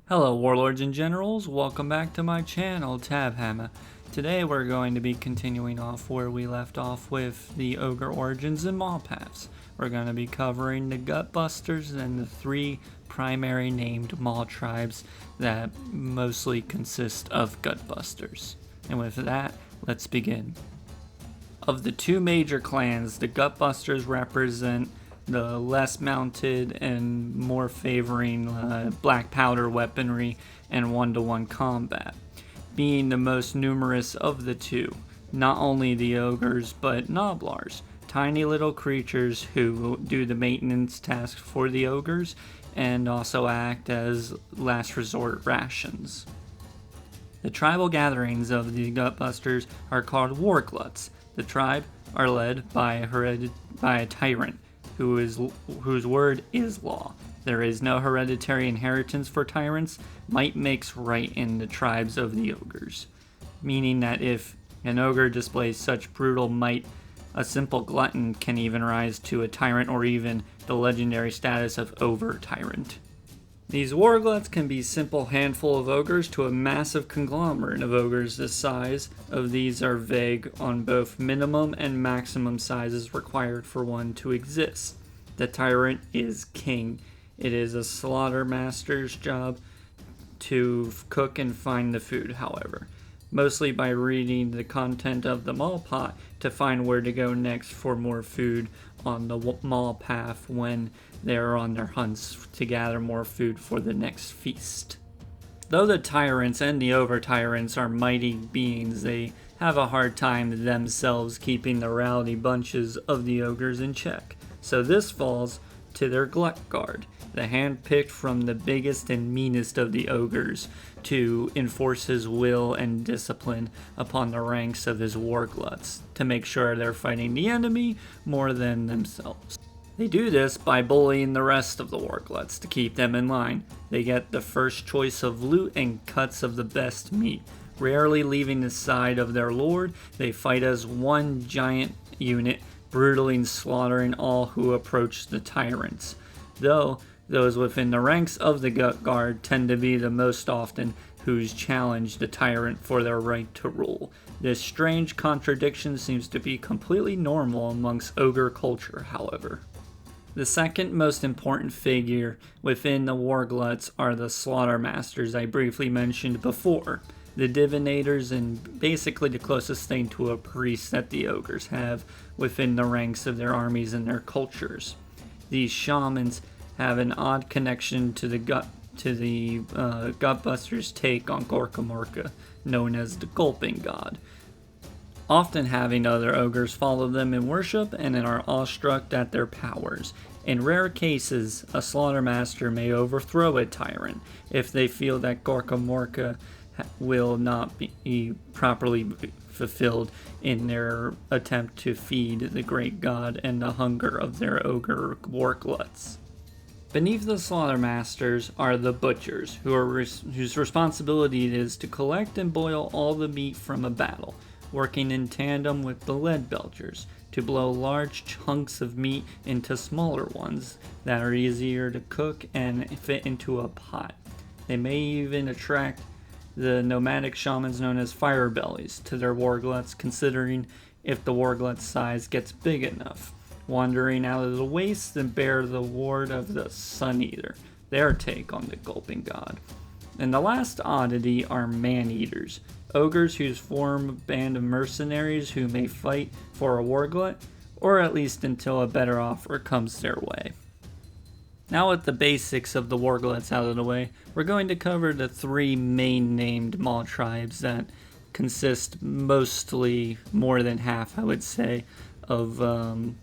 Hello Warlords and Generals, welcome back to my channel, Tabhammer. Today we're going to be continuing off where we left off with the Ogre Origins and Mawpaths. We're going to be covering the Gutbusters and the three primary named Mawtribes that mostly consist of Gutbusters. And with that, let's begin. Of the two major clans, the Gutbusters represent the less mounted and more favoring black powder weaponry and one-to-one combat, being the most numerous of the two. Not only the ogres, but noblars, tiny little creatures who do the maintenance tasks for the ogres and also act as last resort rations. The tribal gatherings of the Gutbusters are called Gluts. The tribe are led by a tyrant, whose word is law. There is no hereditary inheritance for tyrants. Might makes right in the tribes of the ogres, meaning that if an ogre displays such brutal might, a simple glutton can even rise to a tyrant or even the legendary status of over-tyrant. These wargluts can be a simple handful of ogres to a massive conglomerate of ogres. The size of these are vague on both minimum and maximum sizes required for one to exist. The tyrant is king. It is a slaughter master's job to cook and find the food, however, mostly by reading the content of the maw pot to find where to go next for more food on the maw path when they are on their hunts to gather more food for the next feast. Though the tyrants and the over-tyrants are mighty beings, they have a hard time themselves keeping the rowdy bunches of the ogres in check. So this falls to their Gluckguard, the hand-picked from the biggest and meanest of the ogres to enforce his will and discipline upon the ranks of his wargluts to make sure they're fighting the enemy more than themselves. They do this by bullying the rest of the wargluts to keep them in line. They get the first choice of loot and cuts of the best meat. Rarely leaving the side of their lord, they fight as one giant unit, brutally slaughtering all who approach the tyrants. Though those within the ranks of the Gluckguard tend to be the most often who's challenge the tyrant for their right to rule. This strange contradiction seems to be completely normal amongst ogre culture, however. The second most important figure within the wargluts are the slaughter masters I briefly mentioned before. The divinators and basically the closest thing to a priest that the ogres have within the ranks of their armies and their cultures. These shamans have an odd connection to the Gutbusters' take on Gorkamorka, known as the Gulping God, often having other ogres follow them in worship and are awestruck at their powers. In rare cases, a slaughter master may overthrow a tyrant if they feel that Gorkamorka will not be properly fulfilled in their attempt to feed the great god and the hunger of their ogre wargluts. Beneath the slaughter masters are the butchers, whose responsibility it is to collect and boil all the meat from a battle, working in tandem with the lead belchers to blow large chunks of meat into smaller ones that are easier to cook and fit into a pot. They may even attract the nomadic shamans known as fire bellies to their wargluts, considering if the warglut's size gets big enough, wandering out of the wastes and bear the ward of the Sun Eater, their take on the Gulping God. And the last oddity are man-eaters, ogres who form a band of mercenaries who may fight for a warglut, or at least until a better offer comes their way. Now with the basics of the wargluts out of the way, we're going to cover the three main named Mawtribes that consist mostly, more than half I would say, of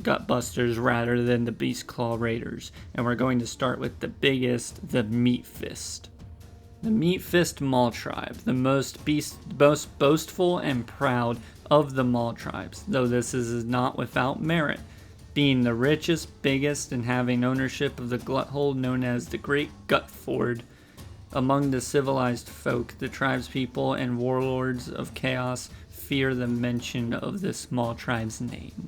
Gutbusters rather than the Beastclaw Raiders. And we're going to start with the biggest, the Meat Fist. The Meat Fist Mawtribe, the most boastful and proud of the Mawtribes, though this is not without merit, being the richest, biggest, and having ownership of the gluthold known as the Great Gutford. Among the civilized folk, the tribespeople and warlords of chaos fear the mention of this Mawtribe's name.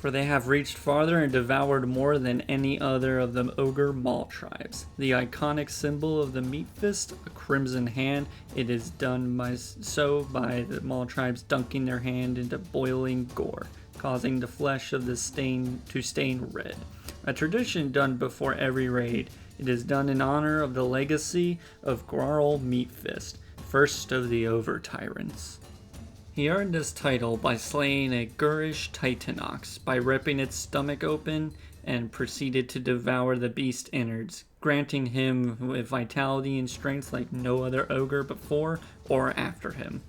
for they have reached farther and devoured more than any other of the ogre Mawtribes. The iconic symbol of the meat fist, a crimson hand, it is done by the Mawtribes dunking their hand into boiling gore, causing the flesh of the stain to stain red. A tradition done before every raid. It is done in honor of the legacy of Grarl Meatfist, first of the Over Tyrants. He earned this title by slaying a Gurish Titanox, by ripping its stomach open, and proceeded to devour the beast's innards, granting him with vitality and strength like no other ogre before or after him.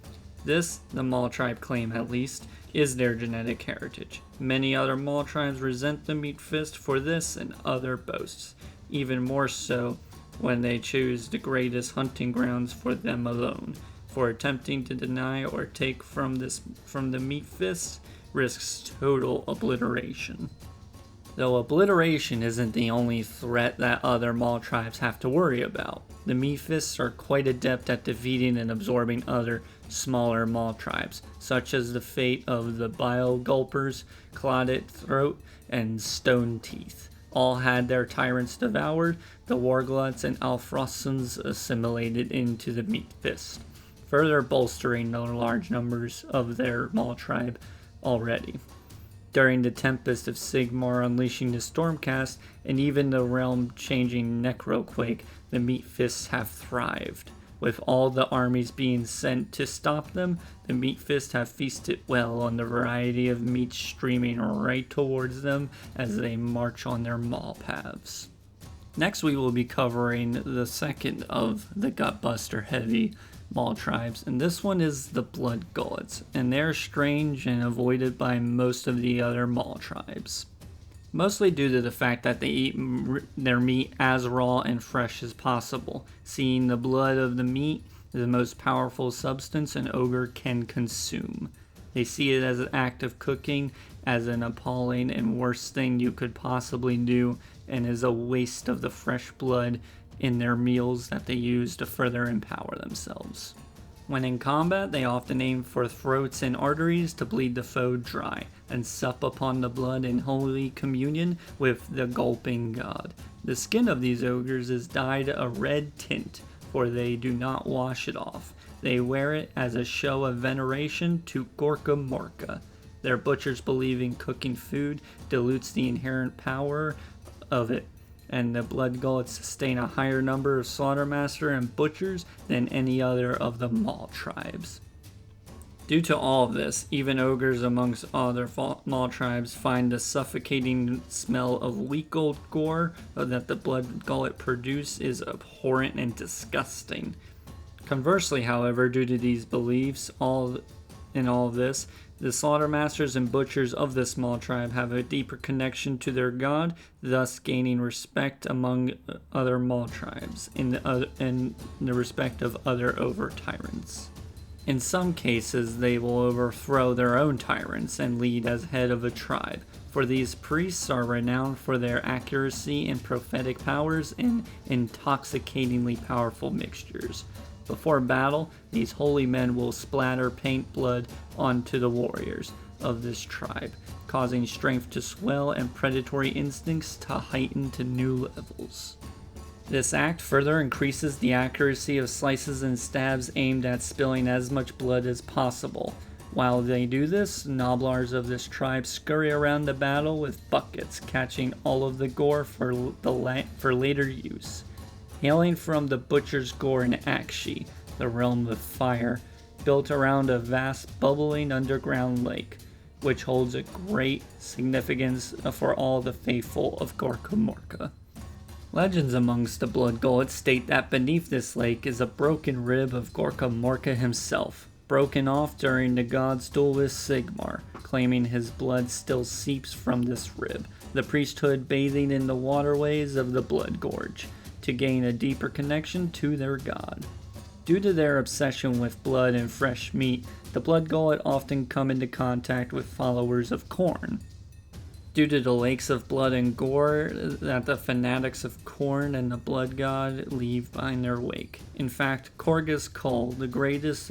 This, the Mawtribe claim at least, is their genetic heritage. Many other Mawtribes resent the Meat Fist for this and other boasts, even more so when they choose the greatest hunting grounds for them alone. For attempting to deny or take from the Meat Fist risks total obliteration. Though obliteration isn't the only threat that other Mawtribes have to worry about. The Meat Fists are quite adept at defeating and absorbing other smaller Mawtribes, such as the fate of the Bile Gulpers, Clotted Throat, and Stone Teeth. All had their tyrants devoured, the Wargluts and Alfrossons assimilated into the Meat Fist, further bolstering the large numbers of their Mawtribe already. During the Tempest of Sigmar unleashing the Stormcast, and even the realm-changing Necroquake, the Meat Fists have thrived. With all the armies being sent to stop them, the Meat Fists have feasted well on the variety of meat streaming right towards them as they march on their maw paths. Next we will be covering the second of the Gutbuster heavy Mawtribes, and this one is the Gluckguards, and they're strange and avoided by most of the other Mawtribes. Mostly due to the fact that they eat their meat as raw and fresh as possible, seeing the blood of the meat is the most powerful substance an ogre can consume. They see it as an act of cooking, as an appalling and worst thing you could possibly do, and is a waste of the fresh blood in their meals that they use to further empower themselves. When in combat, they often aim for throats and arteries to bleed the foe dry, and sup upon the blood in holy communion with the gulping god. The skin of these ogres is dyed a red tint, for they do not wash it off. They wear it as a show of veneration to Gorka Morka. Their butchers believe in cooking food dilutes the inherent power of it, and the Bloodgullets sustain a higher number of slaughtermaster and butchers than any other of the Mawtribes. Due to all of this, even ogres amongst other Mawtribes find the suffocating smell of weak old gore that the Bloodgullet produce is abhorrent and disgusting. Conversely, however, due to these beliefs, all of this, the slaughtermasters and butchers of this Mawtribe have a deeper connection to their god, thus gaining respect among other Mawtribes in the respect of other over-tyrants. In some cases, they will overthrow their own tyrants and lead as head of a tribe, for these priests are renowned for their accuracy and prophetic powers in intoxicatingly powerful mixtures. Before battle, these holy men will splatter paint blood onto the warriors of this tribe, causing strength to swell and predatory instincts to heighten to new levels. This act further increases the accuracy of slices and stabs aimed at spilling as much blood as possible. While they do this, Noblars of this tribe scurry around the battle with buckets, catching all of the gore for later use. Hailing from the Butcher's Gore in Akshi, the realm of fire, built around a vast bubbling underground lake, which holds a great significance for all the faithful of Gorka Morka. Legends amongst the Bloodgullets state that beneath this lake is a broken rib of Gorka Morka himself, broken off during the god's duel with Sigmar, claiming his blood still seeps from this rib, the priesthood bathing in the waterways of the Blood Gorge, to gain a deeper connection to their god. Due to their obsession with blood and fresh meat, the Bloodgullet often come into contact with followers of Khorne. Due to the lakes of blood and gore that the fanatics of Khorne and the Blood God leave behind their wake. In fact, Korgus Kull, the greatest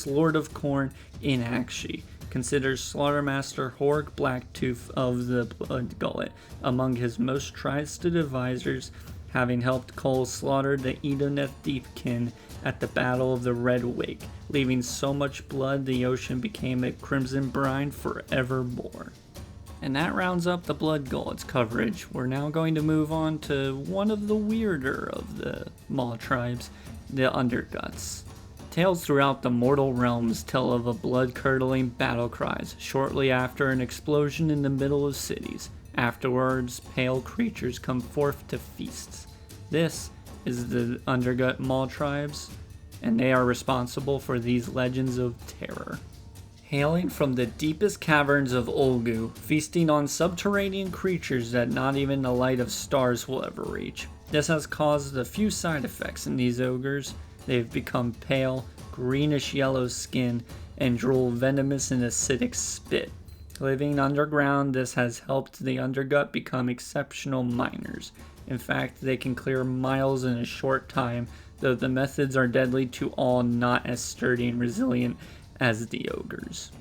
Lord of Khorne in Akshi, considers Slaughtermaster Horg Blacktooth of the Blood Gullet among his most trusted advisors, having helped Cole slaughter the Edeneth Deepkin at the Battle of the Red Wake, leaving so much blood the ocean became a crimson brine forevermore. And that rounds up the Blood Gullets coverage. We're now going to move on to one of the weirder of the Mawtribes, the Underguts. Tales throughout the mortal realms tell of a blood-curdling battle cries shortly after an explosion in the middle of cities. Afterwards, pale creatures come forth to feasts. This is the Undergut Mawtribes, and they are responsible for these legends of terror. Hailing from the deepest caverns of Olgu, feasting on subterranean creatures that not even the light of stars will ever reach. This has caused a few side effects in these ogres. They've become pale, greenish-yellow skin, and drool venomous and acidic spit. Living underground, this has helped the Undergut become exceptional miners. In fact, they can clear miles in a short time, though the methods are deadly to all not as sturdy and resilient as the ogres.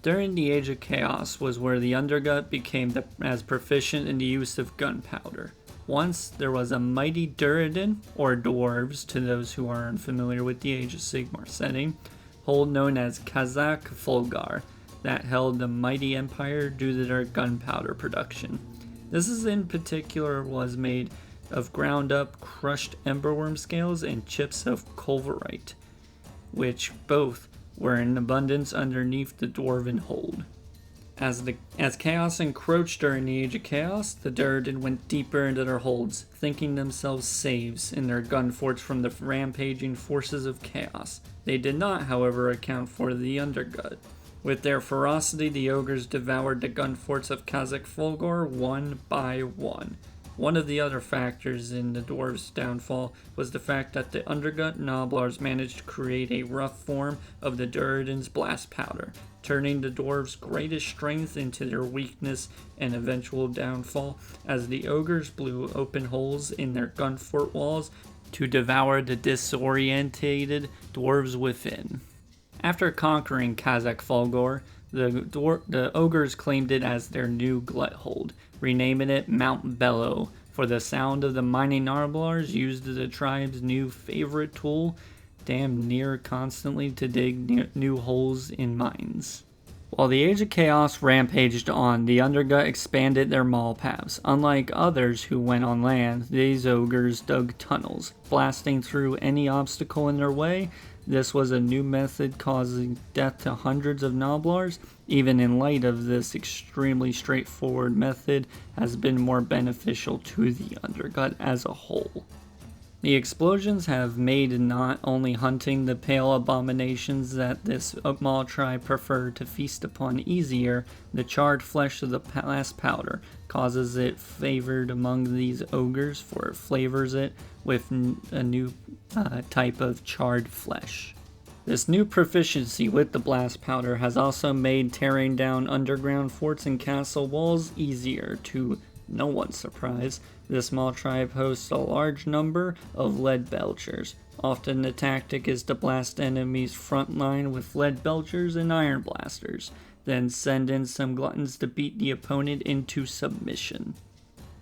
During the Age of Chaos was where the Undergut became as proficient in the use of gunpowder. Once there was a mighty Duradin, or dwarves to those who are unfamiliar with the Age of Sigmar setting, hold known as Kazakh Fulgar, that held the mighty empire due to their gunpowder production. This is in particular was made of ground up crushed emberworm scales and chips of culverite, which both were in abundance underneath the dwarven hold. As chaos encroached during the Age of Chaos, the Duradin went deeper into their holds, thinking themselves saves in their gun forts from the rampaging forces of chaos. They did not, however, account for the Undergut. With their ferocity, the ogres devoured the gun forts of Kazakh Fulgor one by one. One of the other factors in the dwarves' downfall was the fact that the Undergut Noblars managed to create a rough form of the Duradin's blast powder, turning the dwarves' greatest strength into their weakness and eventual downfall, as the ogres blew open holes in their gun fort walls to devour the disorientated dwarves within. After conquering Kazakh Fulgor, the ogres claimed it as their new glut hold, renaming it Mount Bellow, for the sound of the mining Noblars used the tribe's new favorite tool, damn near constantly to dig new holes in mines. While the Age of Chaos rampaged on, the Undergut expanded their maul paths. Unlike others who went on land, these ogres dug tunnels, blasting through any obstacle in their way. This was a new method causing death to hundreds of Noblars. Even in light of this extremely straightforward method, has been more beneficial to the Undergut as a whole. The explosions have made not only hunting the pale abominations that this Maw tribe prefer to feast upon easier, the charred flesh of the blast powder causes it favored among these ogres, for it flavors it with a new type of charred flesh. This new proficiency with the blast powder has also made tearing down underground forts and castle walls easier. To no one's surprise, this small tribe hosts a large number of lead belchers. Often the tactic is to blast enemies' front line with lead belchers and iron blasters, then send in some gluttons to beat the opponent into submission.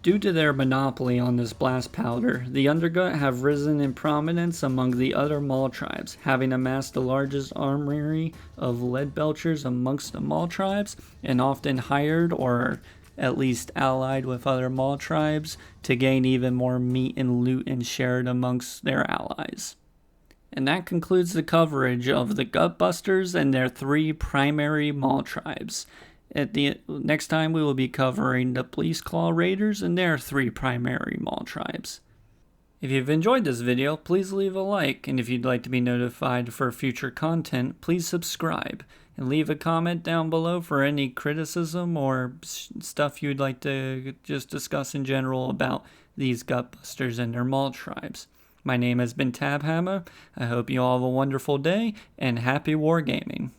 Due to their monopoly on this blast powder, the Undergut have risen in prominence among the other Mawtribes, having amassed the largest armory of lead belchers amongst the Mawtribes, and often hired or at least allied with other Mawtribes to gain even more meat and loot and share it amongst their allies. And that concludes the coverage of the Gutbusters and their 3 primary Mawtribes. At the next time, we will be covering the Police Claw Raiders and their 3 primary Mawtribes. If you've enjoyed this video, please leave a like, and if you'd like to be notified for future content, please subscribe, and leave a comment down below for any criticism or stuff you'd like to just discuss in general about these Gutbusters and their Mawtribes. My name has been Tabhammer. I hope you all have a wonderful day, and happy wargaming.